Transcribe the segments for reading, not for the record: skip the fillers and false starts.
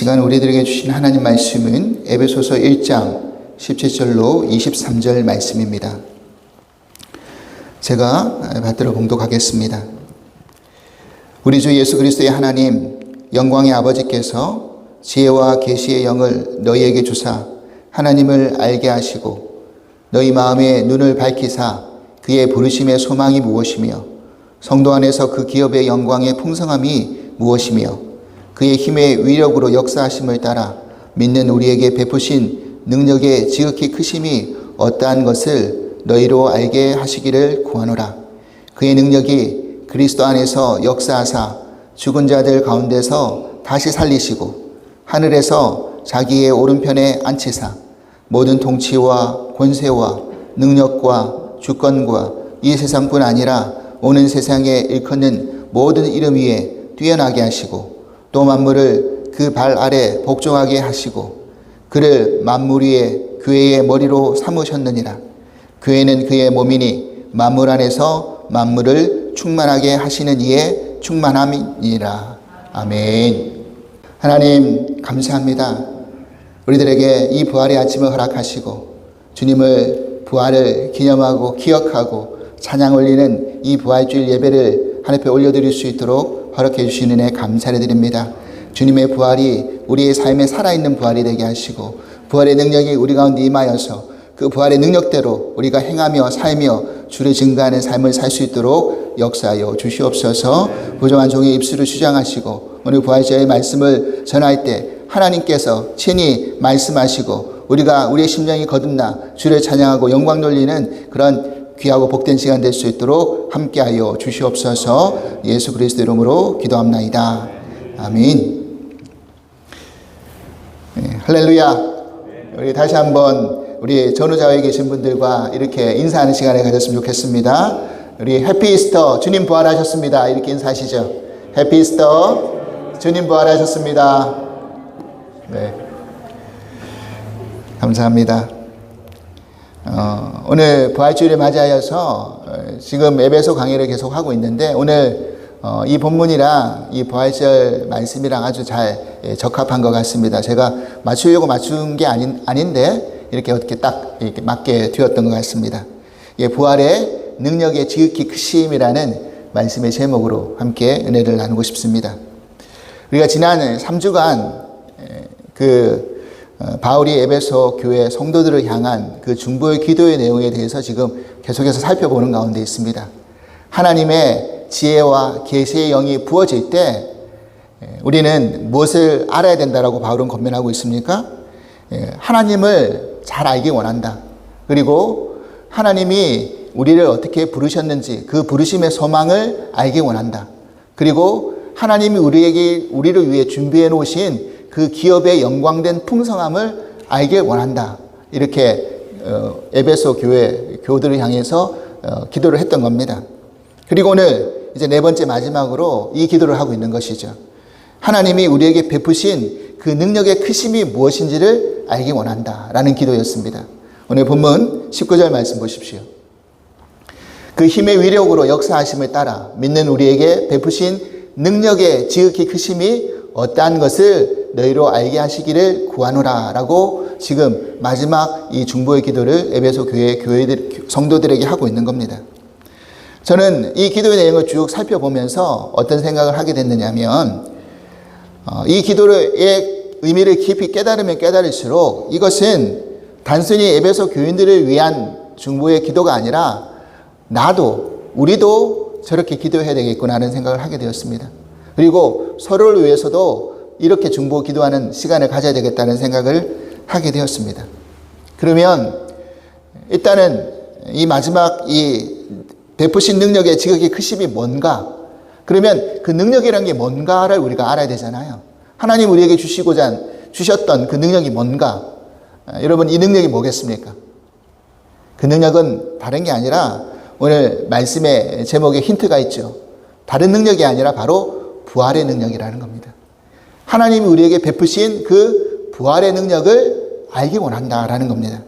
시간 우리들에게 주신 하나님 말씀은 에베소서 1장 17절로 23절 말씀입니다. 제가 받들어 봉독하겠습니다. 우리 주 예수 그리스도의 하나님 영광의 아버지께서 지혜와 계시의 영을 너희에게 주사 하나님을 알게 하시고 너희 마음의 눈을 밝히사 그의 부르심의 소망이 무엇이며 성도 안에서 그 기업의 영광의 풍성함이 무엇이며 그의 힘의 위력으로 역사하심을 따라 믿는 우리에게 베푸신 능력의 지극히 크심이 어떠한 것을 너희로 알게 하시기를 구하노라. 그의 능력이 그리스도 안에서 역사하사 죽은 자들 가운데서 다시 살리시고 하늘에서 자기의 오른편에 앉히사 모든 통치와 권세와 능력과 주권과 이 세상뿐 아니라 오는 세상에 일컫는 모든 이름 위에 뛰어나게 하시고 또 만물을 그 발 아래 복종하게 하시고 그를 만물 위에 교회의 머리로 삼으셨느니라. 교회는 그의 몸이니 만물 안에서 만물을 충만하게 하시는 이의 충만함이니라. 아멘. 하나님 감사합니다. 우리들에게 이 부활의 아침을 허락하시고 주님을 부활을 기념하고 기억하고 찬양 올리는 이 부활주일 예배를 하나님 앞에 올려드릴 수 있도록 허락해 주시는 은혜 감사를 드립니다. 주님의 부활이 우리의 삶에 살아있는 부활이 되게 하시고 부활의 능력이 우리 가운데 임하여서 그 부활의 능력대로 우리가 행하며 살며 주를 증거하는 삶을 살 수 있도록 역사하여 주시옵소서. 부정한 종의 입술을 주장하시고 오늘 부활절의 말씀을 전할 때 하나님께서 친히 말씀하시고 우리가 우리의 심령이 거듭나 주를 찬양하고 영광 돌리는 그런 귀하고 복된 시간 될 수 있도록 함께하여 주시옵소서. 예수 그리스도 이름으로 기도합나이다. 아멘. 네, 할렐루야. 우리 다시 한번 우리 전후좌우에 계신 분들과 이렇게 인사하는 시간을 가졌으면 좋겠습니다. 우리 해피 이스터, 주님 부활하셨습니다. 이렇게 인사하시죠. 해피 이스터, 주님 부활하셨습니다. 네, 감사합니다. 오늘 부활주일을 맞이하여서 지금 에베소 강의를 계속 하고 있는데 오늘 이 본문이랑 이 부활절 말씀이랑 아주 잘 적합한 것 같습니다. 제가 맞추려고 맞춘 게 아닌데 이렇게 어떻게 딱 이렇게 맞게 되었던 것 같습니다. 부활의 능력의 지극히 크심이라는 말씀의 제목으로 함께 은혜를 나누고 싶습니다. 우리가 지난 3주간 바울이 에베소 교회 성도들을 향한 그 중보의 기도의 내용에 대해서 지금 계속해서 살펴보는 가운데 있습니다. 하나님의 지혜와 계시의 영이 부어질 때 우리는 무엇을 알아야 된다라고 바울은 권면하고 있습니까? 하나님을 잘 알기 원한다. 그리고 하나님이 우리를 어떻게 부르셨는지 그 부르심의 소망을 알기 원한다. 그리고 하나님이 우리를 위해 준비해 놓으신 그 기업의 영광된 풍성함을 알길 원한다. 이렇게 에베소 교회 교우들을 향해서 기도를 했던 겁니다. 그리고 오늘 이제 네 번째 마지막으로 이 기도를 하고 있는 것이죠. 하나님이 우리에게 베푸신 그 능력의 크심이 무엇인지를 알기 원한다라는 기도였습니다. 오늘 본문 19절 말씀 보십시오. 그 힘의 위력으로 역사하심을 따라 믿는 우리에게 베푸신 능력의 지극히 크심이 어떠한 것을 너희로 알게 하시기를 구하노라 라고 지금 마지막 이 중보의 기도를 에베소 교회들 성도들에게 하고 있는 겁니다. 저는 이 기도의 내용을 쭉 살펴보면서 어떤 생각을 하게 됐느냐면 이 기도의 의미를 깊이 깨달으면 깨달을수록 이것은 단순히 에베소 교인들을 위한 중보의 기도가 아니라 우리도 저렇게 기도해야 되겠구나 하는 생각을 하게 되었습니다. 그리고 서로를 위해서도 이렇게 중보 기도하는 시간을 가져야 되겠다는 생각을 하게 되었습니다. 그러면 일단은 이 마지막 이 베푸신 능력의 지극히 크심이 뭔가? 그러면 그 능력이라는 게 뭔가를 우리가 알아야 되잖아요. 하나님 우리에게 주셨던 그 능력이 뭔가? 여러분 이 능력이 뭐겠습니까? 그 능력은 다른 게 아니라 오늘 말씀의 제목에 힌트가 있죠. 다른 능력이 아니라 바로 부활의 능력이라는 겁니다. 하나님이 우리에게 베푸신 그 부활의 능력을 알기 원한다라는 겁니다.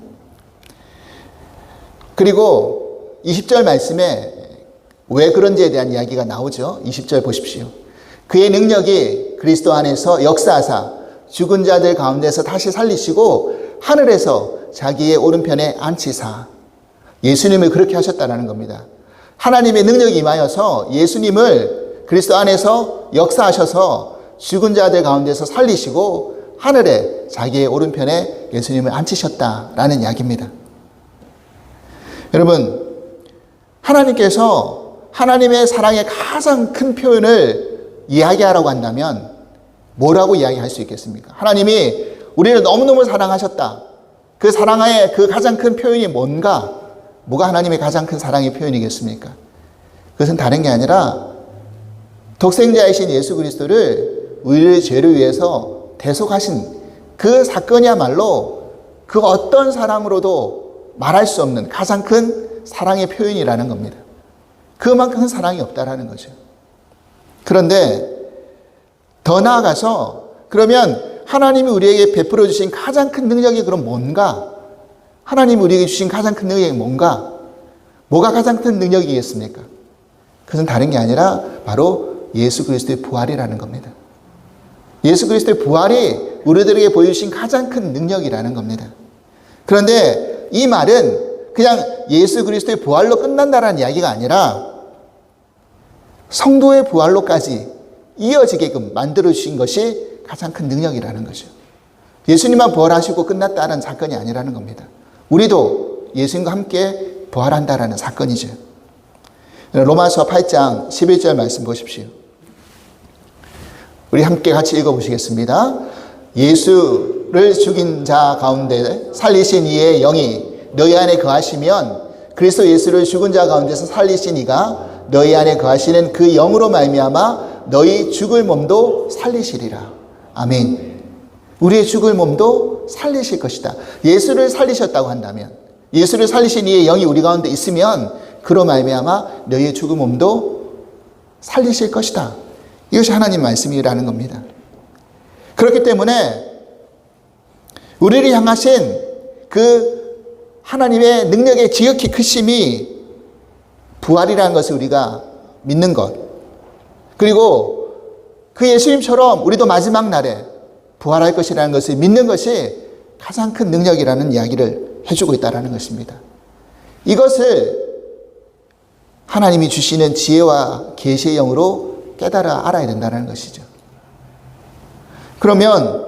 그리고 20절 말씀에 왜 그런지에 대한 이야기가 나오죠. 20절 보십시오. 그의 능력이 그리스도 안에서 역사하사 죽은 자들 가운데서 다시 살리시고 하늘에서 자기의 오른편에 앉히사. 예수님을 그렇게 하셨다는 겁니다. 하나님의 능력이 임하여서 예수님을 그리스도 안에서 역사하셔서 죽은 자들 가운데서 살리시고 하늘에 자기의 오른편에 예수님을 앉히셨다라는 이야기입니다. 여러분, 하나님께서 하나님의 사랑의 가장 큰 표현을 이야기하라고 한다면 뭐라고 이야기할 수 있겠습니까? 하나님이 우리를 너무너무 사랑하셨다. 그 사랑의 그 가장 큰 표현이 뭔가? 뭐가 하나님의 가장 큰 사랑의 표현이겠습니까? 그것은 다른 게 아니라 독생자이신 예수 그리스도를 우리의 죄를 위해서 대속하신 그 사건이야말로 그 어떤 사랑으로도 말할 수 없는 가장 큰 사랑의 표현이라는 겁니다. 그만큼 큰 사랑이 없다라는 거죠. 그런데 더 나아가서 그러면 하나님이 우리에게 베풀어 주신 가장 큰 능력이 그럼 뭔가? 하나님이 우리에게 주신 가장 큰 능력이 뭔가? 뭐가 가장 큰 능력이겠습니까? 그것은 다른 게 아니라 바로 예수 그리스도의 부활이라는 겁니다. 예수 그리스도의 부활이 우리들에게 보여주신 가장 큰 능력이라는 겁니다. 그런데 이 말은 그냥 예수 그리스도의 부활로 끝난다는 이야기가 아니라 성도의 부활로까지 이어지게끔 만들어주신 것이 가장 큰 능력이라는 거죠. 예수님만 부활하시고 끝났다는 사건이 아니라는 겁니다. 우리도 예수님과 함께 부활한다라는 사건이죠. 로마서 8장 11절 말씀 보십시오. 우리 함께 같이 읽어보시겠습니다. 예수를 죽인 자 가운데 살리신 이의 영이 너희 안에 거하시면 그리스도 예수를 죽은 자 가운데서 살리신 이가 너희 안에 거하시는 그 영으로 말미암아 너희 죽을 몸도 살리시리라. 아멘. 우리의 죽을 몸도 살리실 것이다. 예수를 살리셨다고 한다면, 예수를 살리신 이의 영이 우리 가운데 있으면 그로 말미암아 너희의 죽을 몸도 살리실 것이다. 이것이 하나님 말씀이라는 겁니다. 그렇기 때문에 우리를 향하신 그 하나님의 능력의 지극히 크심이 부활이라는 것을 우리가 믿는 것, 그리고 그 예수님처럼 우리도 마지막 날에 부활할 것이라는 것을 믿는 것이 가장 큰 능력이라는 이야기를 해주고 있다는 것입니다. 이것을 하나님이 주시는 지혜와 계시의 영으로 깨달아 알아야 된다는 것이죠. 그러면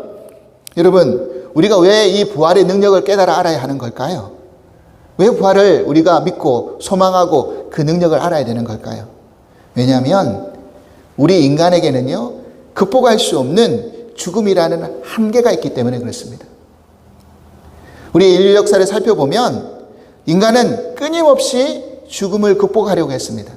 여러분, 우리가 왜 이 부활의 능력을 깨달아 알아야 하는 걸까요? 왜 부활을 우리가 믿고 소망하고 그 능력을 알아야 되는 걸까요? 왜냐하면 우리 인간에게는요, 극복할 수 없는 죽음이라는 한계가 있기 때문에 그렇습니다. 우리 인류 역사를 살펴보면 인간은 끊임없이 죽음을 극복하려고 했습니다.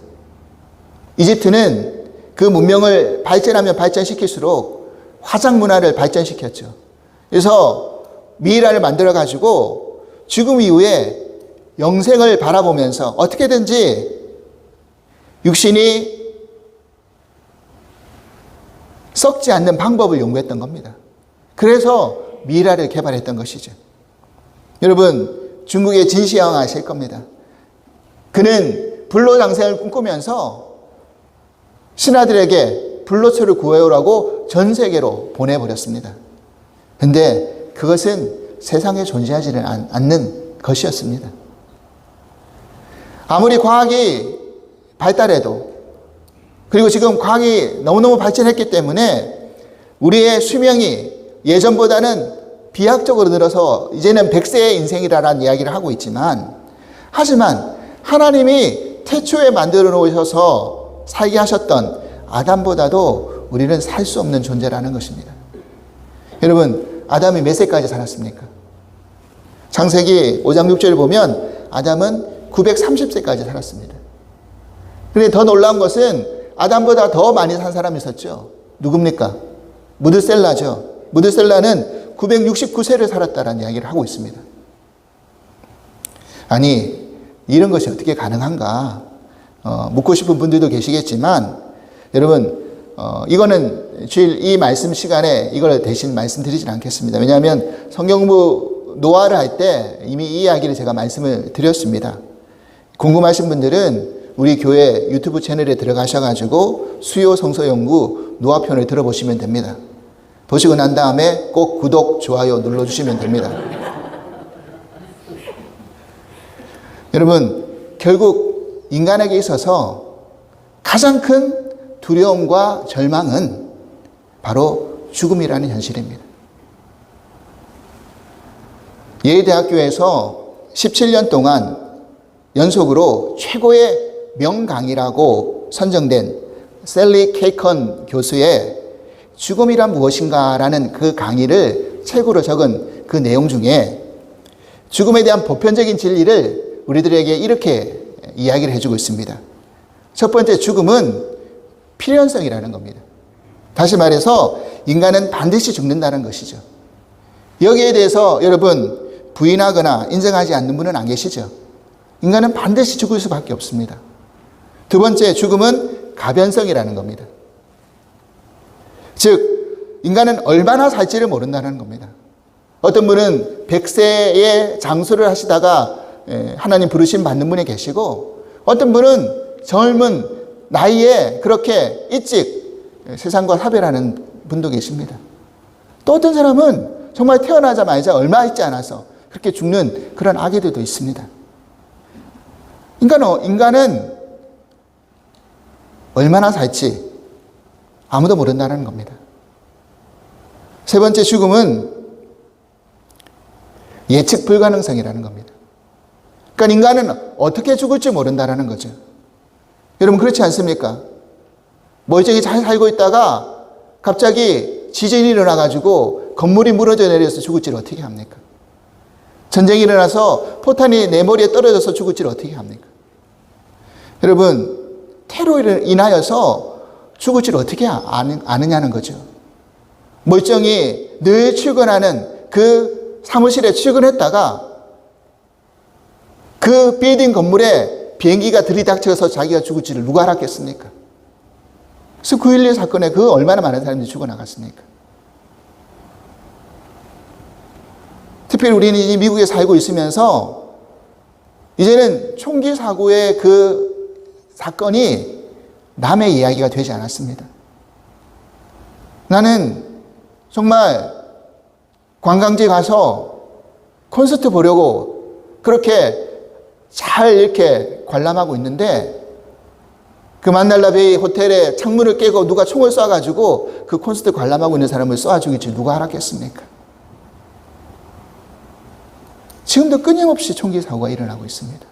이집트는 그 문명을 발전하면 발전시킬수록 화장 문화를 발전시켰죠. 그래서 미이라를 만들어가지고 죽음 이후에 영생을 바라보면서 어떻게든지 육신이 썩지 않는 방법을 연구했던 겁니다. 그래서 미이라를 개발했던 것이죠. 여러분, 중국의 진시황 아실 겁니다. 그는 불로장생을 꿈꾸면서 신하들에게 불로초를 구해오라고 전 세계로 보내버렸습니다. 그런데 그것은 세상에 존재하지는 않는 것이었습니다. 아무리 과학이 발달해도, 그리고 지금 과학이 너무너무 발전했기 때문에 우리의 수명이 예전보다는 비약적으로 늘어서 이제는 100세의 인생이라는 이야기를 하고 있지만, 하지만 하나님이 태초에 만들어 놓으셔서 살게 하셨던 아담보다도 우리는 살 수 없는 존재라는 것입니다. 여러분, 아담이 몇 세까지 살았습니까? 창세기 5장 6절을 보면 아담은 930세까지 살았습니다. 그런데 더 놀라운 것은 아담보다 더 많이 산 사람이 있었죠. 누굽니까? 무드셀라죠. 무드셀라는 969세를 살았다는 이야기를 하고 있습니다. 아니, 이런 것이 어떻게 가능한가? 묻고 싶은 분들도 계시겠지만, 여러분, 이거는 주일 이 말씀 시간에 이걸 대신 말씀드리진 않겠습니다. 왜냐하면 성경부 노아를 할 때 이미 이 이야기를 제가 말씀을 드렸습니다. 궁금하신 분들은 우리 교회 유튜브 채널에 들어가셔가지고 수요 성서 연구 노아편을 들어보시면 됩니다. 보시고 난 다음에 꼭 구독, 좋아요 눌러주시면 됩니다. 여러분, 결국 인간에게 있어서 가장 큰 두려움과 절망은 바로 죽음이라는 현실입니다. 예일대학교에서 17년 동안 연속으로 최고의 명강의라고 선정된 셀리 케이컨 교수의 죽음이란 무엇인가라는 그 강의를 책으로 적은 그 내용 중에 죽음에 대한 보편적인 진리를 우리들에게 이렇게 이야기를 해주고 있습니다. 첫 번째, 죽음은 필연성이라는 겁니다. 다시 말해서 인간은 반드시 죽는다는 것이죠. 여기에 대해서 여러분 부인하거나 인정하지 않는 분은 안 계시죠? 인간은 반드시 죽을 수밖에 없습니다. 두 번째, 죽음은 가변성이라는 겁니다. 즉, 인간은 얼마나 살지를 모른다는 겁니다. 어떤 분은 100세의 장수를 하시다가 하나님 부르심 받는 분이 계시고, 어떤 분은 젊은 나이에 그렇게 일찍 세상과 사별하는 분도 계십니다. 또 어떤 사람은 정말 태어나자마자 얼마 있지 않아서 그렇게 죽는 그런 아기들도 있습니다. 인간은 얼마나 살지 아무도 모른다는 겁니다. 세 번째, 죽음은 예측 불가능성이라는 겁니다. 그러니까 인간은 어떻게 죽을지 모른다는 거죠. 여러분, 그렇지 않습니까? 멀쩡히 잘 살고 있다가 갑자기 지진이 일어나가지고 건물이 무너져 내려서 죽을지를 어떻게 합니까? 전쟁이 일어나서 포탄이 내 머리에 떨어져서 죽을지를 어떻게 합니까? 여러분, 테러로 인하여서 죽을지를 어떻게 아느냐는 거죠. 멀쩡히 늘 출근하는 그 사무실에 출근했다가 그 빌딩 건물에 비행기가 들이닥쳐서 자기가 죽을지를 누가 알았겠습니까? 그래서 9.11 사건에 그 얼마나 많은 사람들이 죽어나갔습니까? 특별히 우리는 이 미국에 살고 있으면서 이제는 총기 사고의 그 사건이 남의 이야기가 되지 않았습니다. 나는 정말 관광지 가서 콘서트 보려고 그렇게 잘 이렇게 관람하고 있는데 그 만달라 베이 호텔에 창문을 깨고 누가 총을 쏴가지고 그 콘서트 관람하고 있는 사람을 쏴 죽일지 누가 알았겠습니까? 지금도 끊임없이 총기 사고가 일어나고 있습니다.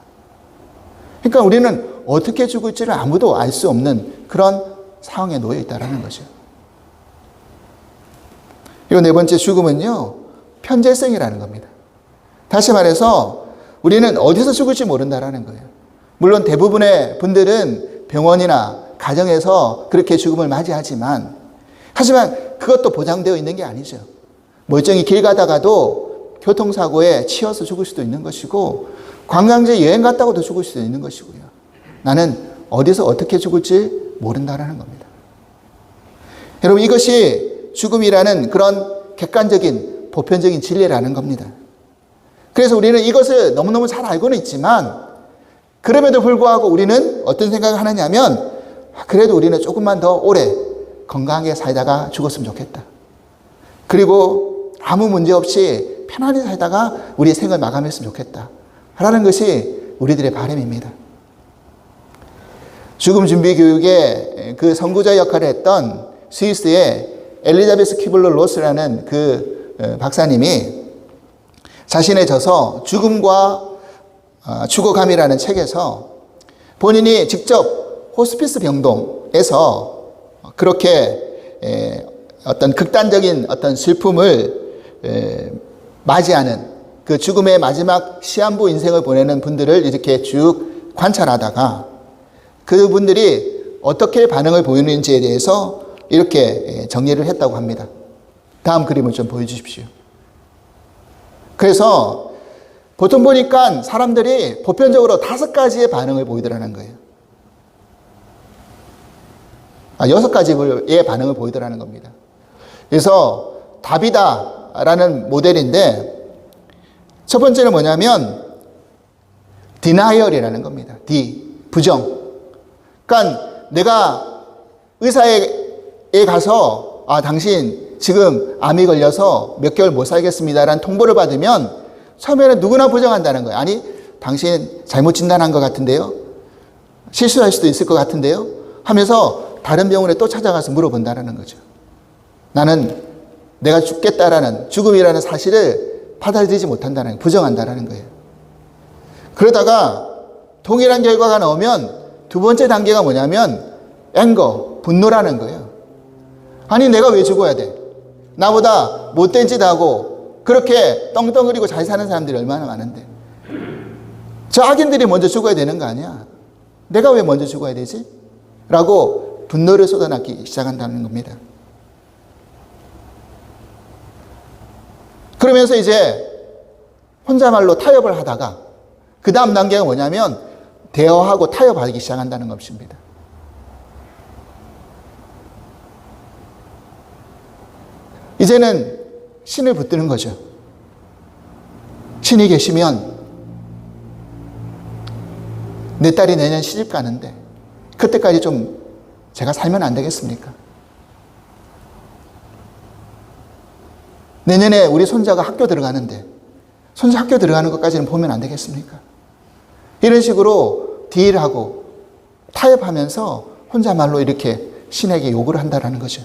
그러니까 우리는 어떻게 죽을지를 아무도 알 수 없는 그런 상황에 놓여 있다는 거죠. 그리고 네 번째, 죽음은요, 편재성이라는 겁니다. 다시 말해서 우리는 어디서 죽을지 모른다는 거예요. 물론 대부분의 분들은 병원이나 가정에서 그렇게 죽음을 맞이하지만, 하지만 그것도 보장되어 있는 게 아니죠. 멀쩡히 길 가다가도 교통사고에 치여서 죽을 수도 있는 것이고, 관광지에 여행 갔다고도 죽을 수도 있는 것이고요. 나는 어디서 어떻게 죽을지 모른다는 겁니다. 여러분, 이것이 죽음이라는 그런 객관적인 보편적인 진리라는 겁니다. 그래서 우리는 이것을 너무너무 잘 알고는 있지만, 그럼에도 불구하고 우리는 어떤 생각을 하느냐면, 그래도 우리는 조금만 더 오래 건강하게 살다가 죽었으면 좋겠다. 그리고 아무 문제 없이 편안히 살다가 우리의 생을 마감했으면 좋겠다. 라는 것이 우리들의 바람입니다. 죽음 준비 교육의 그 선구자 역할을 했던 스위스의 엘리자베스 퀴블러 로스라는 그 박사님이 자신의 저서 죽음과 죽어감이라는 책에서 본인이 직접 호스피스 병동에서 그렇게 어떤 극단적인 어떤 슬픔을 맞이하는 그 죽음의 마지막 시한부 인생을 보내는 분들을 이렇게 쭉 관찰하다가 그분들이 어떻게 반응을 보이는지에 대해서 이렇게 정리를 했다고 합니다. 다음 그림을 좀 보여주십시오. 그래서 보통 보니까 사람들이 보편적으로 5가지의 반응을 보이더라는 거예요. 6가지의 반응을 보이더라는 겁니다. 그래서 답이다라는 모델인데, 첫 번째는 뭐냐면 denial이라는 겁니다. 부정. 그러니까 내가 의사에 가서 당신 지금 암이 걸려서 몇 개월 못 살겠습니다라는 통보를 받으면 처음에는 누구나 부정한다는 거예요. 아니, 당신 잘못 진단한 것 같은데요? 실수할 수도 있을 것 같은데요? 하면서 다른 병원에 또 찾아가서 물어본다는 거죠. 나는 내가 죽겠다라는, 죽음이라는 사실을 받아들이지 못한다는, 부정한다는 거예요. 그러다가 동일한 결과가 나오면 두 번째 단계가 뭐냐면 앵거, 분노라는 거예요. 아니, 내가 왜 죽어야 돼? 나보다 못된 짓 하고 그렇게 떵떵거리고 잘 사는 사람들이 얼마나 많은데, 저 악인들이 먼저 죽어야 되는 거 아니야? 내가 왜 먼저 죽어야 되지? 라고 분노를 쏟아내기 시작한다는 겁니다. 그러면서 이제 혼자말로 타협을 하다가 그 다음 단계가 뭐냐면 대화하고 타협하기 시작한다는 것입니다. 이제는 신을 붙드는 거죠. 신이 계시면 내 딸이 내년 시집 가는데 그때까지 좀 제가 살면 안 되겠습니까? 내년에 우리 손자가 학교 들어가는데 손자 학교 들어가는 것까지는 보면 안 되겠습니까? 이런 식으로 딜하고 타협하면서 혼자말로 이렇게 신에게 요구를 한다는 거죠.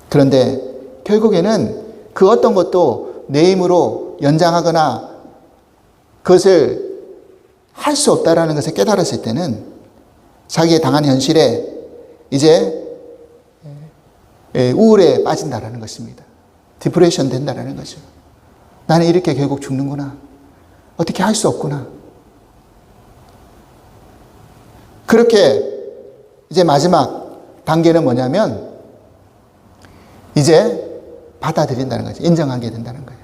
그런데 결국에는 그 어떤 것도 내 힘으로 연장하거나 그것을 할 수 없다라는 것을 깨달았을 때는 자기의 당한 현실에 이제 우울에 빠진다라는 것입니다. 디프레션 된다라는 거죠. 나는 이렇게 결국 죽는구나. 어떻게 할 수 없구나. 그렇게 이제 마지막 단계는 뭐냐면 이제 받아들인다는 거죠. 인정하게 된다는 거예요.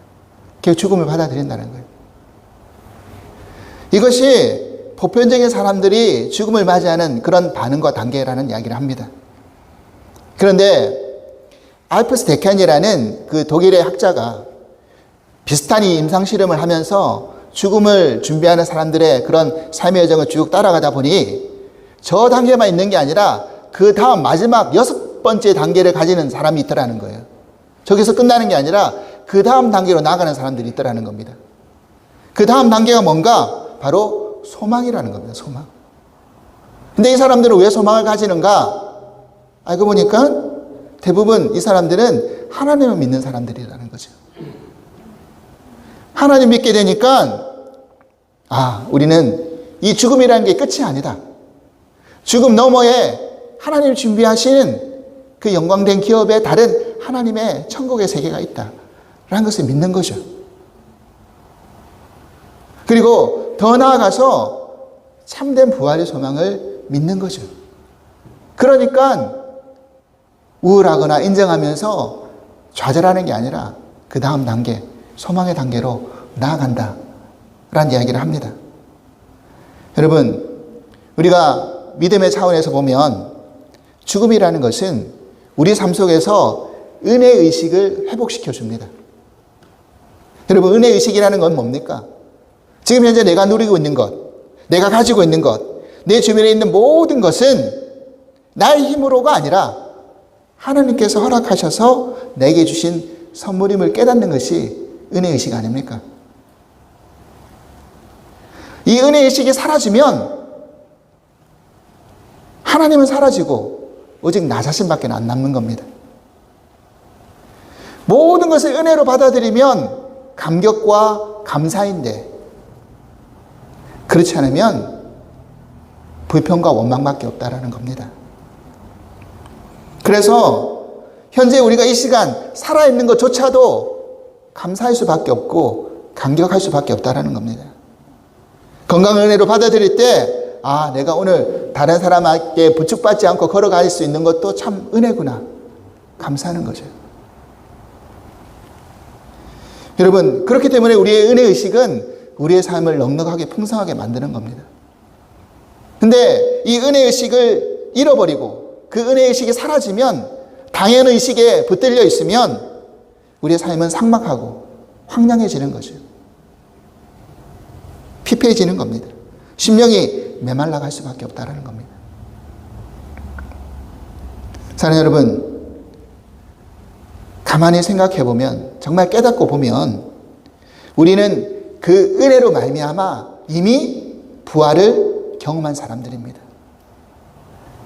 결국 죽음을 받아들인다는 거예요. 이것이 보편적인 사람들이 죽음을 맞이하는 그런 반응과 단계라는 이야기를 합니다. 그런데 알프스 데칸이라는 그 독일의 학자가 비슷한 이 임상실험을 하면서 죽음을 준비하는 사람들의 그런 삶의 여정을 쭉 따라가다 보니 저 단계만 있는 게 아니라 그 다음 마지막 6번째 단계를 가지는 사람이 있더라는 거예요. 저기서 끝나는 게 아니라 그 다음 단계로 나아가는 사람들이 있더라는 겁니다. 그 다음 단계가 뭔가? 바로 소망이라는 겁니다. 소망. 근데 이 사람들은 왜 소망을 가지는가? 알고 보니까 대부분 이 사람들은 하나님을 믿는 사람들이라는 거죠. 하나님 믿게 되니까 우리는 이 죽음이라는 게 끝이 아니다. 죽음 너머에 하나님 준비하신 그 영광된 기업에 다른 하나님의 천국의 세계가 있다라는 것을 믿는 거죠. 그리고 더 나아가서 참된 부활의 소망을 믿는 거죠. 그러니까 우울하거나 인정하면서 좌절하는 게 아니라 그 다음 단계, 소망의 단계로 나아간다라는 이야기를 합니다. 여러분, 우리가 믿음의 차원에서 보면 죽음이라는 것은 우리 삶 속에서 은혜의식을 회복시켜 줍니다. 여러분, 은혜의식이라는 건 뭡니까? 지금 현재 내가 누리고 있는 것, 내가 가지고 있는 것, 내 주변에 있는 모든 것은 나의 힘으로가 아니라 하나님께서 허락하셔서 내게 주신 선물임을 깨닫는 것이 은혜의식 아닙니까? 이 은혜의식이 사라지면 하나님은 사라지고 오직 나 자신밖에 안 남는 겁니다. 모든 것을 은혜로 받아들이면 감격과 감사인데 그렇지 않으면 불평과 원망밖에 없다라는 겁니다. 그래서 현재 우리가 이 시간 살아있는 것조차도 감사할 수밖에 없고 감격할 수밖에 없다라는 겁니다. 건강을 은혜로 받아들일 때 내가 오늘 다른 사람에게 부축받지 않고 걸어갈 수 있는 것도 참 은혜구나. 감사하는 거죠. 여러분, 그렇기 때문에 우리의 은혜의식은 우리의 삶을 넉넉하게 풍성하게 만드는 겁니다. 근데 이 은혜의식을 잃어버리고 그 은혜의식이 사라지면 당연의식에 붙들려 있으면 우리의 삶은 삭막하고 황량해지는 거죠. 피폐해지는 겁니다. 심령이 메말라갈 수밖에 없다는 겁니다. 사랑하는 여러분, 가만히 생각해 보면, 정말 깨닫고 보면 우리는 그 은혜로 말미암아 이미 부활을 경험한 사람들입니다.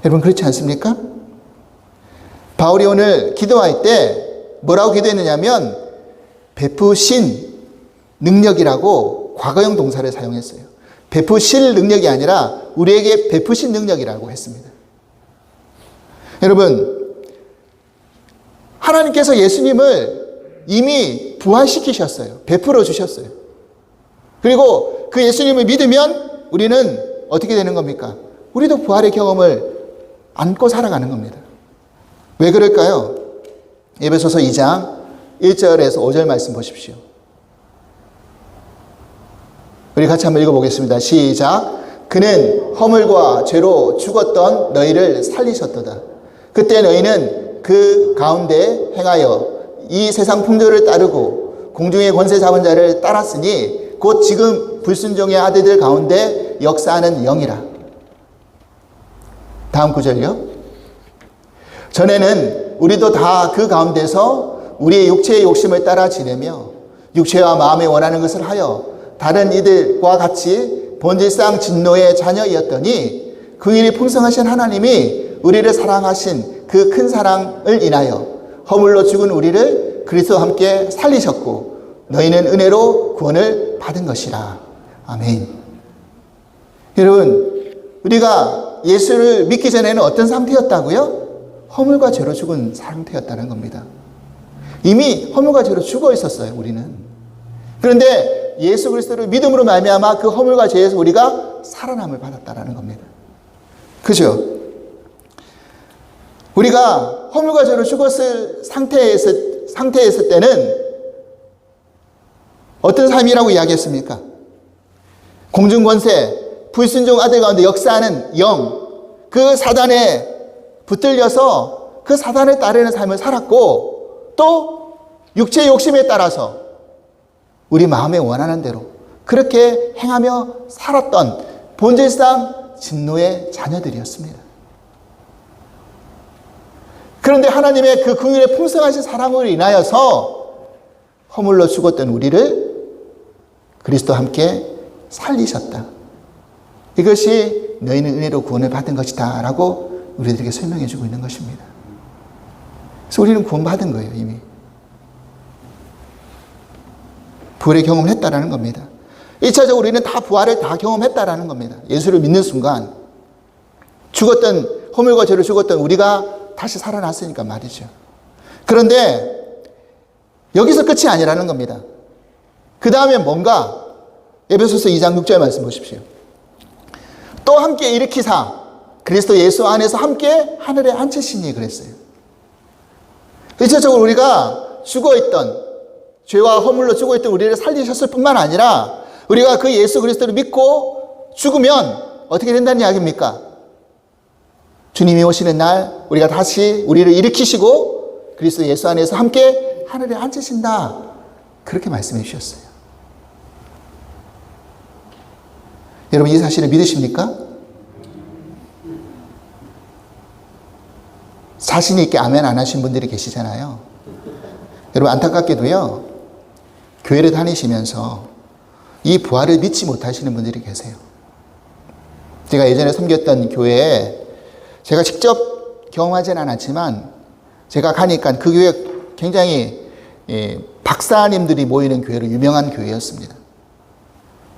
여러분 그렇지 않습니까? 바울이 오늘 기도할 때 뭐라고 기도했느냐면 베푸신 능력이라고 과거형 동사를 사용했어요. 베푸실 능력이 아니라 우리에게 베푸신 능력이라고 했습니다. 여러분, 하나님께서 예수님을 이미 부활시키셨어요. 베풀어 주셨어요. 그리고 그 예수님을 믿으면 우리는 어떻게 되는 겁니까? 우리도 부활의 경험을 안고 살아가는 겁니다. 왜 그럴까요? 에베소서 2장 1절에서 5절 말씀 보십시오. 우리 같이 한번 읽어보겠습니다. 시작. 그는 허물과 죄로 죽었던 너희를 살리셨도다. 그때 너희는 그 가운데 행하여 이 세상 풍조를 따르고 공중의 권세 잡은 자를 따랐으니 곧 지금 불순종의 아들들 가운데 역사하는 영이라. 다음 구절요. 전에는 우리도 다 그 가운데서 우리의 육체의 욕심을 따라 지내며 육체와 마음에 원하는 것을 하여 다른 이들과 같이 본질상 진노의 자녀이었더니 그 일이 풍성하신 하나님이 우리를 사랑하신 그 큰 사랑을 인하여 허물로 죽은 우리를 그리스도와 함께 살리셨고 너희는 은혜로 구원을 받은 것이라. 아멘. 여러분, 우리가 예수를 믿기 전에는 어떤 상태였다고요? 허물과 죄로 죽은 상태였다는 겁니다. 이미 허물과 죄로 죽어 있었어요, 우리는. 그런데 예수 그리스도를 믿음으로 말미암아 그 허물과 죄에서 우리가 살아남을 받았다는 겁니다. 그죠? 우리가 허물과 죄로 죽었을 상태였을 때는 어떤 삶이라고 이야기했습니까? 공중권세, 불순종 아들 가운데 역사하는 영, 그 사단에 붙들려서 그 사단을 따르는 삶을 살았고 또 육체의 욕심에 따라서 우리 마음에 원하는 대로 그렇게 행하며 살았던 본질상 진노의 자녀들이었습니다. 그런데 하나님의 그 긍휼의 풍성하신 사랑으로 인하여서 허물로 죽었던 우리를 그리스도와 함께 살리셨다. 이것이 너희는 은혜로 구원을 받은 것이다 라고 우리들에게 설명해 주고 있는 것입니다. 그래서 우리는 구원받은 거예요, 이미. 부활의 경험을 했다라는 겁니다. 1차적으로 우리는 다 부활을 다 경험했다라는 겁니다. 예수를 믿는 순간 죽었던, 허물과 죄로 죽었던 우리가 다시 살아났으니까 말이죠. 그런데 여기서 끝이 아니라는 겁니다. 그 다음에 뭔가, 에베소서 2장 6절 말씀 보십시오. 또 함께 일으키사 그리스도 예수 안에서 함께 하늘에 앉히시니 그랬어요. 1차적으로 우리가 죽어있던, 죄와 허물로 죽어있던 우리를 살리셨을 뿐만 아니라 우리가 그 예수 그리스도를 믿고 죽으면 어떻게 된다는 이야기입니까? 주님이 오시는 날 우리가 다시 우리를 일으키시고 그리스도 예수 안에서 함께 하늘에 앉으신다. 그렇게 말씀해 주셨어요. 여러분 이 사실을 믿으십니까? 자신 있게 아멘 안 하신 분들이 계시잖아요. 여러분 안타깝게도요. 교회를 다니시면서 이 부활을 믿지 못하시는 분들이 계세요. 제가 예전에 섬겼던 교회에 제가 직접 경험하지는 않았지만 제가 가니까 그 교회 굉장히 박사님들이 모이는 교회로 유명한 교회였습니다.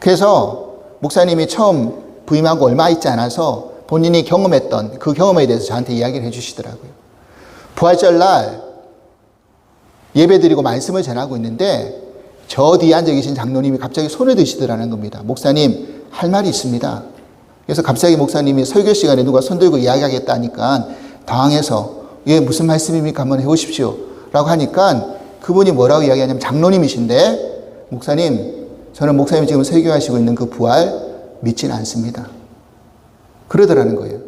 그래서 목사님이 처음 부임하고 얼마 있지 않아서 본인이 경험했던 그 경험에 대해서 저한테 이야기를 해주시더라고요. 부활절날 예배드리고 말씀을 전하고 있는데 저 뒤에 앉아 계신 장로님이 갑자기 손을 드시더라는 겁니다. 목사님 할 말이 있습니다. 그래서 갑자기 목사님이 설교 시간에 누가 손 들고 이야기하겠다 하니까 당황해서 예 무슨 말씀입니까? 한번 해보십시오 라고 하니까 그분이 뭐라고 이야기하냐면 장로님이신데 목사님 저는 목사님이 지금 설교하시고 있는 그 부활 믿지는 않습니다. 그러더라는 거예요.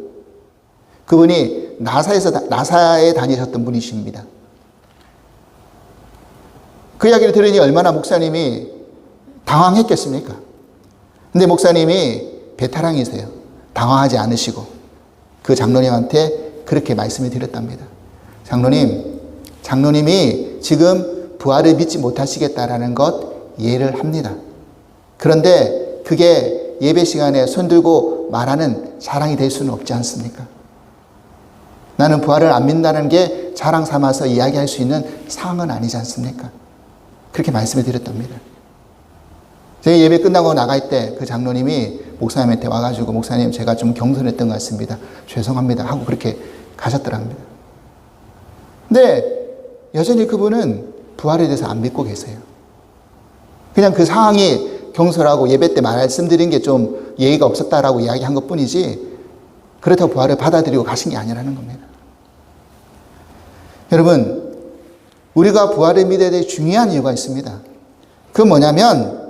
그분이 나사에 다니셨던 분이십니다. 그 이야기를 들으니 얼마나 목사님이 당황했겠습니까? 근데 목사님이 배타랑이세요. 당황하지 않으시고 그 장로님한테 그렇게 말씀을 드렸답니다. 장로님이 지금 부활을 믿지 못하시겠다라는 것 이해를 합니다. 그런데 그게 예배 시간에 손들고 말하는 자랑이 될 수는 없지 않습니까? 나는 부활을 안 믿는다는 게 자랑 삼아서 이야기할 수 있는 상황은 아니지 않습니까? 그렇게 말씀을 드렸답니다. 제가 예배 끝나고 나갈 때 그 장로님이 목사님한테 와가지고 목사님 제가 좀 경솔했던 것 같습니다. 죄송합니다 하고 그렇게 가셨더랍니다. 근데 여전히 그분은 부활에 대해서 안 믿고 계세요. 그냥 그 상황이 경솔하고 예배 때 말씀드린 게 좀 예의가 없었다라고 이야기한 것 뿐이지 그렇다고 부활을 받아들이고 가신 게 아니라는 겁니다. 여러분, 우리가 부활을 믿어야 될 중요한 이유가 있습니다. 그건 뭐냐면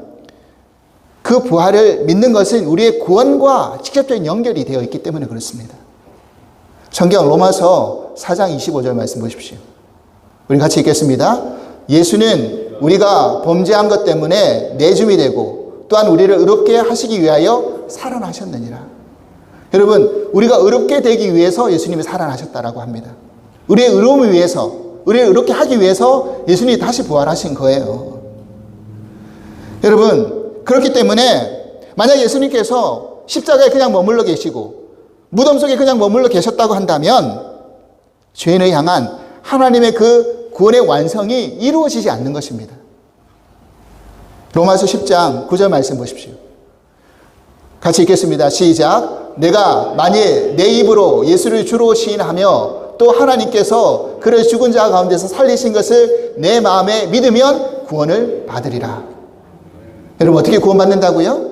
그 부활을 믿는 것은 우리의 구원과 직접적인 연결이 되어 있기 때문에 그렇습니다. 성경 로마서 4장 25절 말씀 보십시오. 우리 같이 읽겠습니다. 예수는 우리가 범죄한 것 때문에 내줌이 되고 또한 우리를 의롭게 하시기 위하여 살아나셨느니라. 여러분, 우리가 의롭게 되기 위해서 예수님이 살아나셨다라고 합니다. 우리의 의로움을 위해서, 우리를 의롭게 하기 위해서 예수님이 다시 부활하신 거예요. 여러분, 그렇기 때문에 만약 예수님께서 십자가에 그냥 머물러 계시고 무덤 속에 그냥 머물러 계셨다고 한다면 죄인을 향한 하나님의 그 구원의 완성이 이루어지지 않는 것입니다. 로마서 10장 9절 말씀 보십시오. 같이 읽겠습니다. 시작. 내가 만일 내 입으로 예수를 주로 시인하며 또 하나님께서 그를 죽은 자 가운데서 살리신 것을 내 마음에 믿으면 구원을 받으리라. 여러분, 어떻게 구원받는다고요?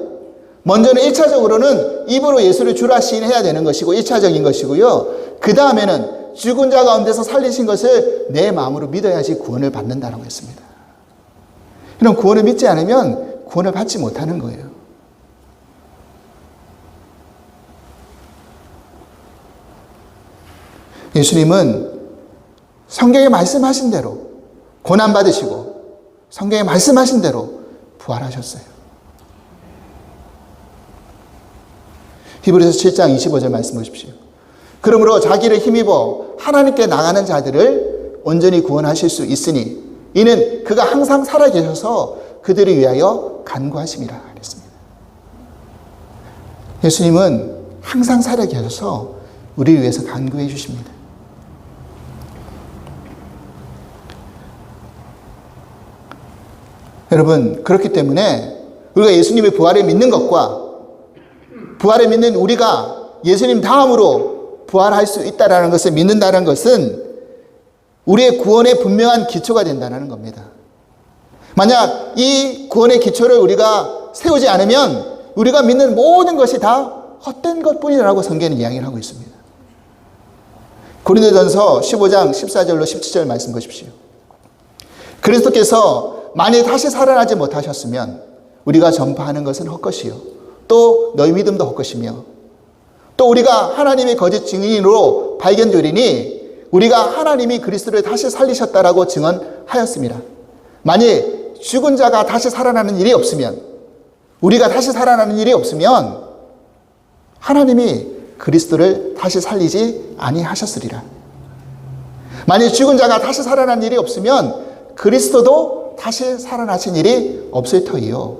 먼저는 1차적으로는 입으로 예수를 주라 시인해야 되는 것이고 1차적인 것이고요. 그 다음에는 죽은 자 가운데서 살리신 것을 내 마음으로 믿어야지 구원을 받는다라고 했습니다. 이런 구원을 믿지 않으면 구원을 받지 못하는 거예요. 예수님은 성경에 말씀하신 대로 고난받으시고 성경에 말씀하신 대로 부활하셨어요. 히브리서 7장 25절 말씀 보십시오. 그러므로 자기를 힘입어 하나님께 나가는 자들을 온전히 구원하실 수 있으니 이는 그가 항상 살아계셔서 그들을 위하여 간구하심이라 그랬습니다. 예수님은 항상 살아계셔서 우리를 위해서 간구해 주십니다. 여러분, 그렇기 때문에 우리가 예수님의 부활을 믿는 것과 부활을 믿는 우리가 예수님 다음으로 부활할 수 있다는 것을 믿는다는 것은 우리의 구원의 분명한 기초가 된다는 겁니다. 만약 이 구원의 기초를 우리가 세우지 않으면 우리가 믿는 모든 것이 다 헛된 것뿐이라고 성경은 이야기를 하고 있습니다. 고린도전서 15장 14절로 17절 말씀 보십시오. 그리스도께서 만일 다시 살아나지 못하셨으면 우리가 전파하는 것은 헛것이요 또 너희 믿음도 헛것이며 또 우리가 하나님의 거짓 증인으로 발견되리니 우리가 하나님이 그리스도를 다시 살리셨다라고 증언하였습니다. 만일 죽은 자가 다시 살아나는 일이 없으면 우리가 다시 살아나는 일이 없으면 하나님이 그리스도를 다시 살리지 아니하셨으리라. 만일 죽은 자가 다시 살아난 일이 없으면 그리스도도 다시 살아나신 일이 없을 터이요.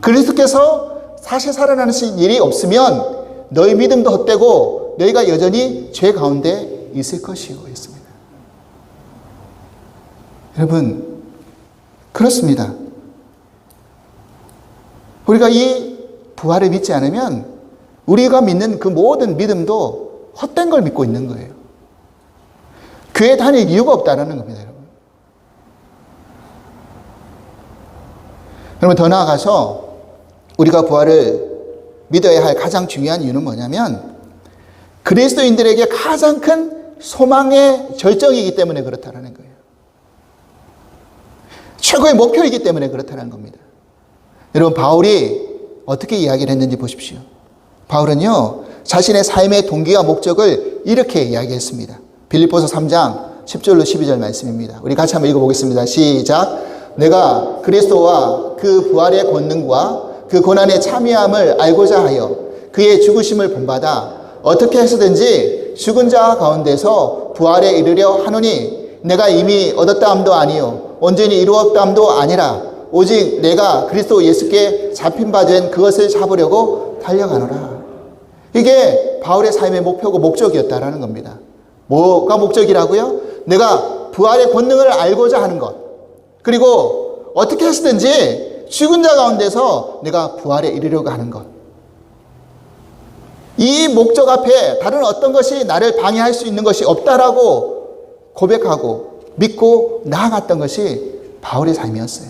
그리스도께서 다시 살아나신 일이 없으면 너희 믿음도 헛되고 너희가 여전히 죄 가운데 있을 것이요 했습니다. 여러분, 그렇습니다. 우리가 이 부활을 믿지 않으면 우리가 믿는 그 모든 믿음도 헛된 걸 믿고 있는 거예요. 교회 다닐 이유가 없다는 겁니다, 여러분. 여러분, 더 나아가서 우리가 부활을 믿어야 할 가장 중요한 이유는 뭐냐면 그리스도인들에게 가장 큰 소망의 절정이기 때문에 그렇다는 거예요. 최고의 목표이기 때문에 그렇다는 겁니다. 여러분, 바울이 어떻게 이야기를 했는지 보십시오. 바울은요, 자신의 삶의 동기와 목적을 이렇게 이야기했습니다. 빌립보서 3장 10절로 12절 말씀입니다. 우리 같이 한번 읽어보겠습니다. 시작. 내가 그리스도와 그 부활의 권능과 그 고난의 참여함을 알고자 하여 그의 죽으심을 본받아 어떻게 해서든지 죽은 자 가운데서 부활에 이르려 하노니 내가 이미 얻었다함도 아니요 온전히 이루었다함도 아니라 오직 내가 그리스도 예수께 잡힌 바 된 그것을 잡으려고 달려가노라. 이게 바울의 삶의 목표고 목적이었다라는 겁니다. 뭐가 목적이라고요? 내가 부활의 권능을 알고자 하는 것, 그리고 어떻게 해서든지 죽은 자 가운데서 내가 부활에 이르려고 하는 것. 이 목적 앞에 다른 어떤 것이 나를 방해할 수 있는 것이 없다라고 고백하고 믿고 나아갔던 것이 바울의 삶이었어요.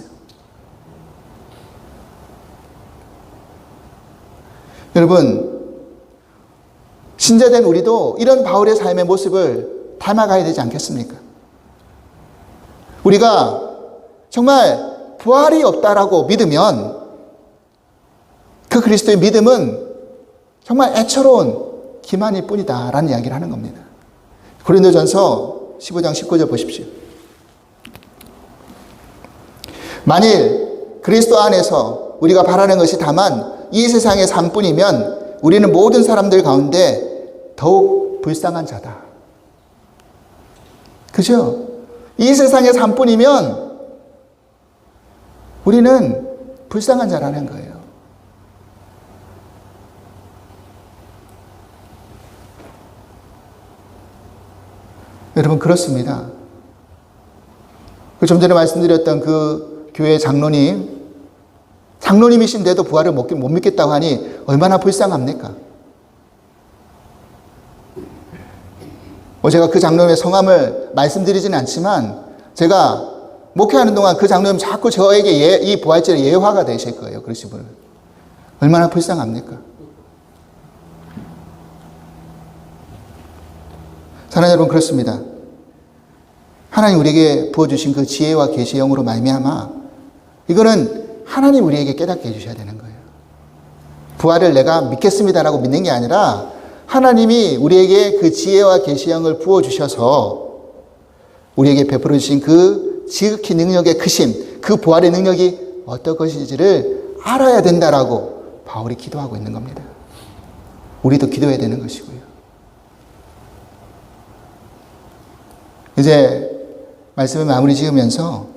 여러분, 신자된 우리도 이런 바울의 삶의 모습을 닮아가야 되지 않겠습니까? 우리가 정말 부활이 없다라고 믿으면 그 그리스도의 믿음은 정말 애처로운 기만일 뿐이다 라는 이야기를 하는 겁니다. 고린도전서 15장 19절 보십시오. 만일 그리스도 안에서 우리가 바라는 것이 다만 이 세상의 삶뿐이면 우리는 모든 사람들 가운데 더욱 불쌍한 자다. 그죠? 이 세상의 삶뿐이면 우리는 불쌍한 자라는 거예요. 여러분, 그렇습니다. 좀 전에 말씀드렸던 그 교회 장로님이신데도 부활을 못 믿겠다고 하니 얼마나 불쌍합니까? 제가 그 장로님의 성함을 말씀드리지는 않지만 제가 목회하는 동안 그 장로님 자꾸 저에게 이 부활절에 예화가 되실 거예요. 그러신 분은. 얼마나 불쌍합니까? 사랑하는 여러분, 그렇습니다. 하나님 우리에게 부어주신 그 지혜와 계시의 영으로 말미암아 이거는 하나님 우리에게 깨닫게 해주셔야 되는 거예요. 부활을 내가 믿겠습니다라고 믿는 게 아니라 하나님이 우리에게 그 지혜와 계시의 영을 부어주셔서 우리에게 베풀어 주신 그 지극히 능력의 크심, 그 부활의 능력이 어떤 것인지를 알아야 된다라고 바울이 기도하고 있는 겁니다. 우리도 기도해야 되는 것이고요. 이제 말씀을 마무리 지으면서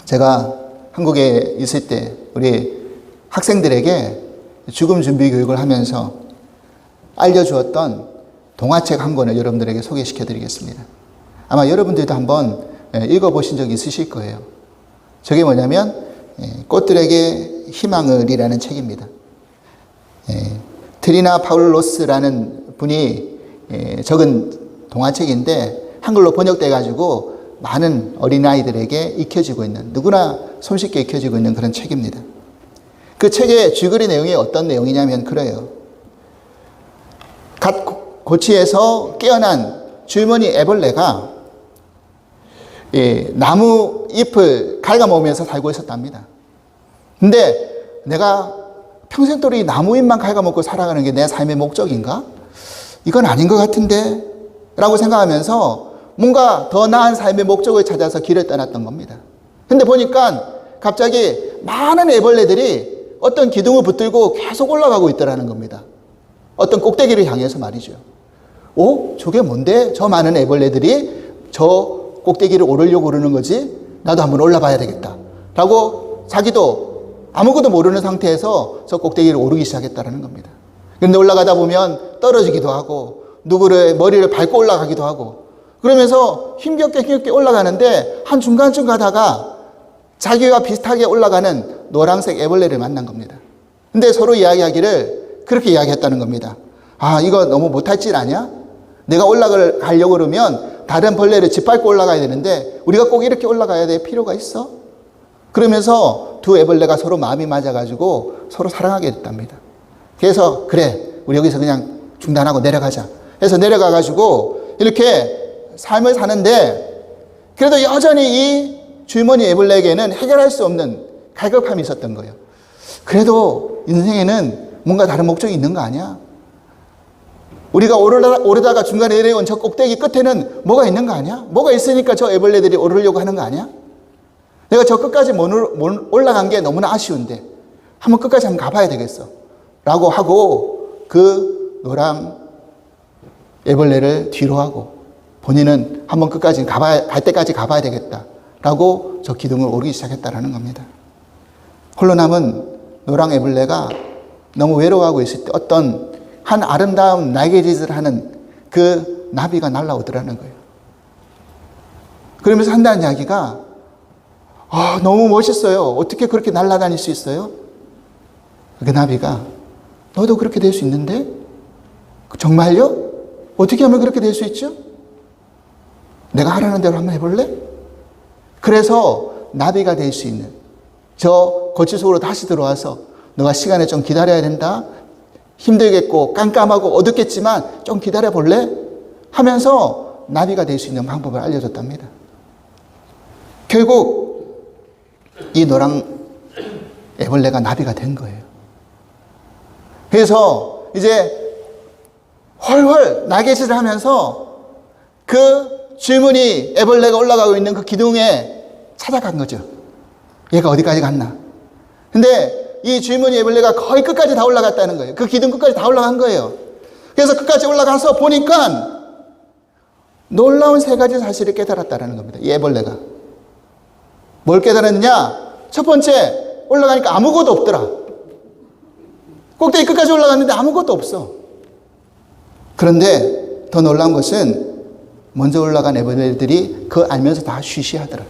제가 한국에 있을 때 우리 학생들에게 죽음 준비 교육을 하면서 알려주었던 동화책 한 권을 여러분들에게 소개시켜 드리겠습니다. 아마 여러분들도 한번 읽어보신 적 있으실 거예요. 저게 뭐냐면 꽃들에게 희망을이라는 책입니다. 트리나 파울로스라는 분이 적은 동화책인데 한글로 번역돼 가지고 많은 어린아이들에게 익혀지고 있는, 누구나 손쉽게 익혀지고 있는 그런 책입니다. 그 책의 줄거리 내용이 어떤 내용이냐면 그래요. 갓 고치에서 깨어난 줄무늬 애벌레가 나무 잎을 갉아먹으면서 살고 있었답니다. 근데 내가 평생도록 이 나무 잎만 갉아먹고 살아가는 게 내 삶의 목적인가? 이건 아닌 것 같은데? 라고 생각하면서 뭔가 더 나은 삶의 목적을 찾아서 길을 떠났던 겁니다. 근데 보니까 갑자기 많은 애벌레들이 어떤 기둥을 붙들고 계속 올라가고 있더라는 겁니다. 어떤 꼭대기를 향해서 말이죠. 저게 뭔데? 저 많은 애벌레들이 저 꼭대기를 오르려고 그러는 거지? 나도 한번 올라봐야 되겠다. 라고 자기도 아무것도 모르는 상태에서 저 꼭대기를 오르기 시작했다는 겁니다. 그런데 올라가다 보면 떨어지기도 하고 누구를 머리를 밟고 올라가기도 하고 그러면서 힘겹게 올라가는데 한 중간쯤 가다가 자기와 비슷하게 올라가는 노란색 애벌레를 만난 겁니다. 근데 서로 이야기하기를 그렇게 이야기했다는 겁니다. 이거 너무 못할 짓 아니야? 내가 올라가려고 그러면 다른 벌레를 짓밟고 올라가야 되는데 우리가 꼭 이렇게 올라가야 될 필요가 있어? 그러면서 두 애벌레가 서로 마음이 맞아가지고 서로 사랑하게 됐답니다. 그래서 그래, 우리 여기서 그냥 중단하고 내려가자 해서 내려가가지고 이렇게 삶을 사는데 그래도 여전히 이 줄무늬 애벌레에게는 해결할 수 없는 갈급함이 있었던 거예요. 그래도 인생에는 뭔가 다른 목적이 있는 거 아니야? 우리가 오르다가 중간에 내려온 저 꼭대기 끝에는 뭐가 있는 거 아니야? 뭐가 있으니까 저 애벌레들이 오르려고 하는 거 아니야? 내가 저 끝까지 못 올라간 게 너무나 아쉬운데 한번 끝까지 한번 가봐야 되겠어 라고 하고 그 노랑 애벌레를 뒤로 하고 본인은 한번 끝까지 갈 때까지 가봐야 되겠다라고 저 기둥을 오르기 시작했다라는 겁니다. 홀로 남은 노랑 애벌레가 너무 외로워하고 있을 때 어떤 한 아름다운 날개짓을 하는 그 나비가 날아오더라는 거예요. 그러면서 한다는 이야기가 너무 멋있어요. 어떻게 그렇게 날아다닐 수 있어요? 그 나비가 너도 그렇게 될 수 있는데? 정말요? 어떻게 하면 그렇게 될 수 있죠? 내가 하라는 대로 한번 해볼래? 그래서 나비가 될 수 있는 저 거치 속으로 다시 들어와서 너가 시간을 좀 기다려야 된다. 힘들겠고 깜깜하고 어둡겠지만 좀 기다려 볼래? 하면서 나비가 될 수 있는 방법을 알려줬답니다. 결국 이 노랑 애벌레가 나비가 된 거예요. 그래서 이제 훨훨 날개짓을 하면서 그 줄무늬 애벌레가 올라가고 있는 그 기둥에 찾아간 거죠. 얘가 어디까지 갔나. 근데 이 줄무늬 애벌레가 거의 끝까지 다 올라갔다는 거예요. 그 기둥 끝까지 다 올라간 거예요. 그래서 끝까지 올라가서 보니까 놀라운 세 가지 사실을 깨달았다는 겁니다. 이 애벌레가. 뭘 깨달았느냐? 첫 번째, 올라가니까 아무것도 없더라. 꼭대기 끝까지 올라갔는데 아무것도 없어. 그런데 더 놀라운 것은 먼저 올라간 애벌레들이 그거 알면서 다 쉬쉬하더라.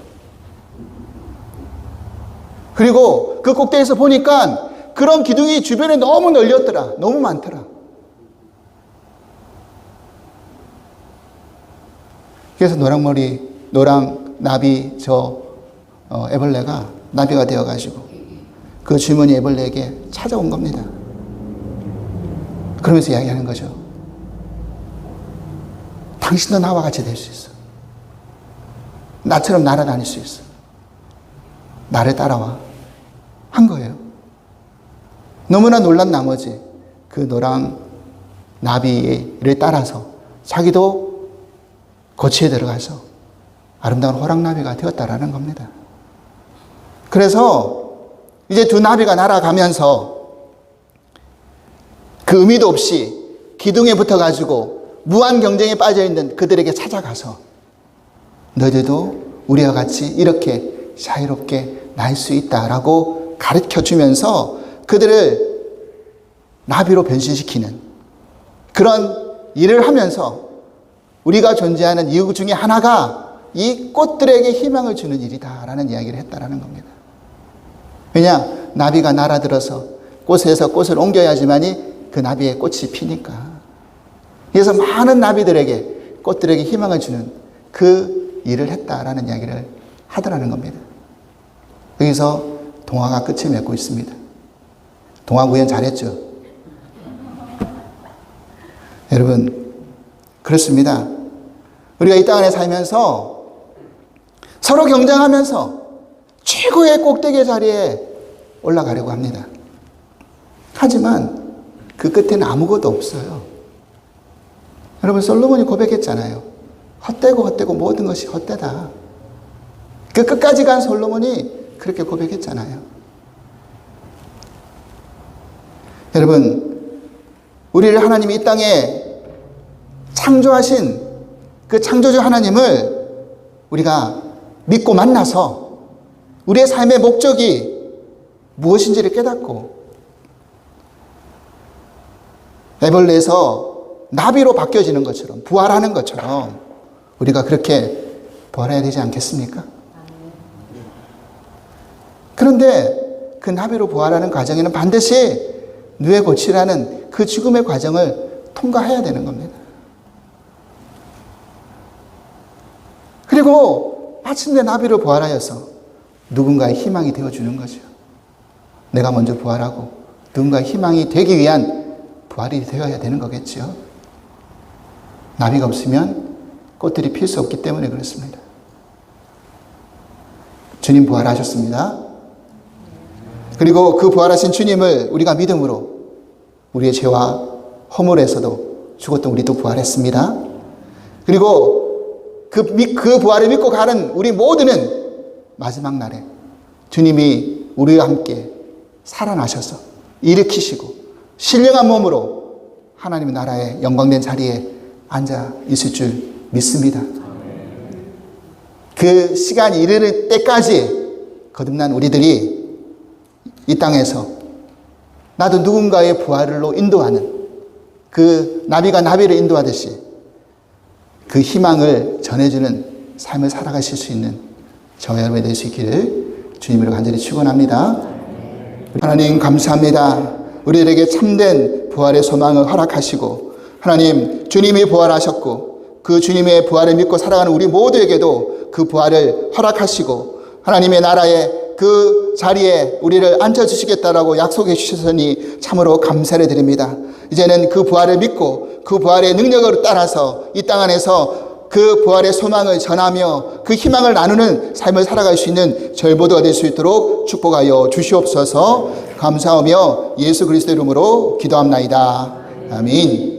그리고 그 꼭대기에서 보니까 그런 기둥이 주변에 너무 널렸더라. 너무 많더라. 그래서 노랑 나비 애벌레가 나비가 되어가지고 그 주머니 애벌레에게 찾아온 겁니다. 그러면서 이야기하는 거죠. 당신도 나와 같이 될 수 있어. 나처럼 날아다닐 수 있어. 나를 따라와. 한 거예요. 너무나 놀란 나머지 그 노랑 나비를 따라서 자기도 거치에 들어가서 아름다운 호랑나비가 되었다라는 겁니다. 그래서 이제 두 나비가 날아가면서 그 의미도 없이 기둥에 붙어가지고 무한 경쟁에 빠져있는 그들에게 찾아가서 너희들도 우리와 같이 이렇게 자유롭게 날 수 있다라고 가르쳐주면서 그들을 나비로 변신시키는 그런 일을 하면서 우리가 존재하는 이유 중에 하나가 이 꽃들에게 희망을 주는 일이다라는 이야기를 했다라는 겁니다. 왜냐? 나비가 날아들어서 꽃에서 꽃을 옮겨야지만이 그 나비의 꽃이 피니까. 그래서 많은 나비들에게 꽃들에게 희망을 주는 그 일을 했다라는 이야기를 하더라는 겁니다. 여기서 동화가 끝을 맺고 있습니다. 동화 구현 잘했죠? 여러분, 그렇습니다. 우리가 이 땅 안에 살면서 서로 경쟁하면서 최고의 꼭대기 자리에 올라가려고 합니다. 하지만 그 끝에는 아무것도 없어요. 여러분, 솔로몬이 고백했잖아요. 헛되고 모든 것이 헛되다. 그 끝까지 간 솔로몬이 그렇게 고백했잖아요. 여러분, 우리를 하나님이 이 땅에 창조하신 그 창조주 하나님을 우리가 믿고 만나서 우리의 삶의 목적이 무엇인지를 깨닫고 애벌레에서 나비로 바뀌어지는 것처럼 부활하는 것처럼 우리가 그렇게 부활해야 되지 않겠습니까? 그런데 그 나비로 부활하는 과정에는 반드시 누에 고치라는 그 죽음의 과정을 통과해야 되는 겁니다. 그리고 마침내 나비로 부활하여서 누군가의 희망이 되어주는 거죠. 내가 먼저 부활하고 누군가의 희망이 되기 위한 부활이 되어야 되는 거겠죠. 나비가 없으면 꽃들이 필 수 없기 때문에 그렇습니다. 주님 부활하셨습니다. 그리고 그 부활하신 주님을 우리가 믿음으로 우리의 죄와 허물에서도 죽었던 우리도 부활했습니다. 그리고 그 부활을 믿고 가는 우리 모두는 마지막 날에 주님이 우리와 함께 살아나셔서 일으키시고 신령한 몸으로 하나님의 나라의 영광된 자리에 앉아 있을 줄 믿습니다. 그 시간이 이르를 때까지 거듭난 우리들이 이 땅에서 나도 누군가의 부활로 인도하는, 그 나비가 나비를 인도하듯이 그 희망을 전해주는 삶을 살아가실 수 있는 저와 여러분이 될 수 있기를 주님으로 간절히 축원합니다. 하나님 감사합니다. 우리들에게 참된 부활의 소망을 허락하시고, 하나님 주님이 부활하셨고 그 주님의 부활을 믿고 살아가는 우리 모두에게도 그 부활을 허락하시고 하나님의 나라의 그 자리에 우리를 앉혀주시겠다라고 약속해 주셨으니 참으로 감사를 드립니다. 이제는 그 부활을 믿고 그 부활의 능력을 따라서 이 땅 안에서 그 부활의 소망을 전하며 그 희망을 나누는 삶을 살아갈 수 있는 저희 모두가 될 수 있도록 축복하여 주시옵소서. 감사하며 예수 그리스도 이름으로 기도합나이다. 아멘.